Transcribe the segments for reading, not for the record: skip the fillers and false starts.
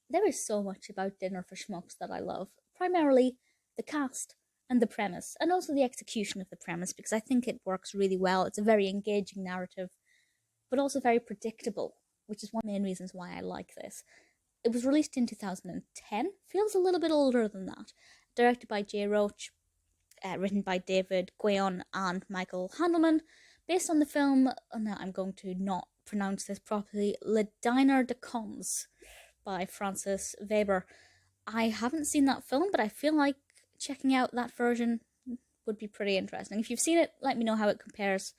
there is so much about Dinner for Schmucks that I love. Primarily the cast and the premise, and also the execution of the premise, because I think it works really well. It's a very engaging narrative, but also very predictable, which is one of the main reasons why I like this. It was released in 2010, feels a little bit older than that. Directed by Jay Roach, written by David Guion and Michael Handelman, based on the film, now I'm going to not pronounce this properly, Le Dîner de Cons by Francis Weber. I haven't seen that film, but I feel like checking out that version would be pretty interesting. If you've seen it, let me know how it compares,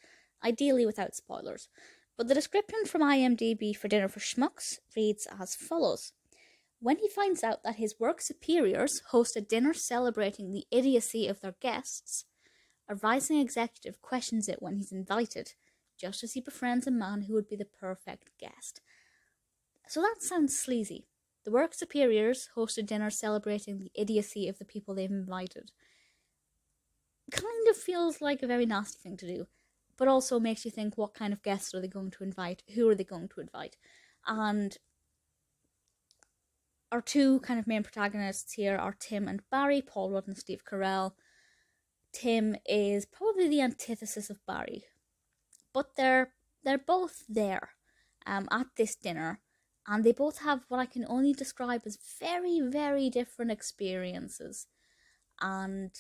ideally without spoilers. But the description from IMDb for Dinner for Schmucks reads as follows. When he finds out that his work superiors host a dinner celebrating the idiocy of their guests, a rising executive questions it when he's invited, just as he befriends a man who would be the perfect guest. So that sounds sleazy. The work superiors host a dinner celebrating the idiocy of the people they've invited. Kind of feels like a very nasty thing to do, but also makes you think, what kind of guests are they going to invite? Who are they going to invite? And our two kind of main protagonists here are Tim and Barry, Paul Rudd and Steve Carell. Tim is probably the antithesis of Barry, but they're both there at this dinner, and they both have what I can only describe as very, very different experiences. And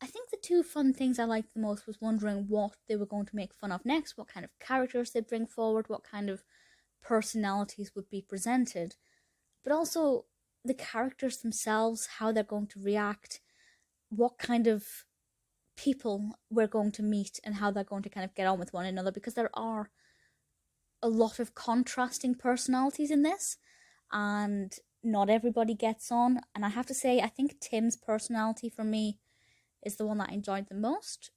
I think the two fun things I liked the most was wondering what they were going to make fun of next, what kind of characters they'd bring forward, what kind of personalities would be presented, but also the characters themselves, how they're going to react, what kind of people we're going to meet and how they're going to kind of get on with one another, because there are a lot of contrasting personalities in this and not everybody gets on. And I have to say, I think Tim's personality for me is the one that I enjoyed the most,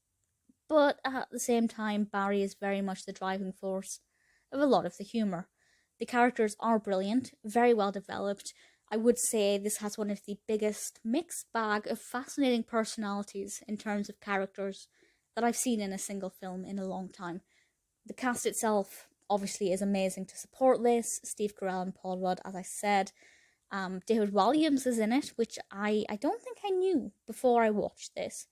but at the same time Barry is very much the driving force of a lot of the humour. The characters are brilliant, very well developed. I would say this has one of the biggest mixed bag of fascinating personalities in terms of characters that I've seen in a single film in a long time. The cast itself obviously is amazing to support this. Steve Carell and Paul Rudd, as I said. David Walliams is in it, which I don't think I knew before I watched this.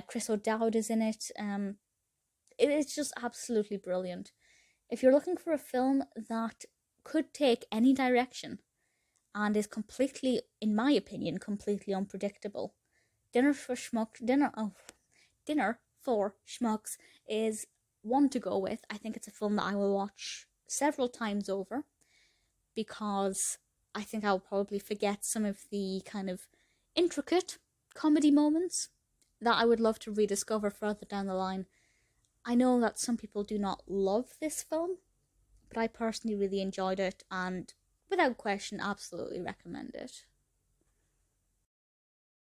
Chris O'Dowd is in it. It is just absolutely brilliant. If you're looking for a film that could take any direction and is completely, in my opinion, completely unpredictable, Dinner for Schmucks is one to go with. I think it's a film that I will watch several times over, because I think I'll probably forget some of the kind of intricate comedy moments that I would love to rediscover further down the line. I know that some people do not love this film, but I personally really enjoyed it and without question absolutely recommend it.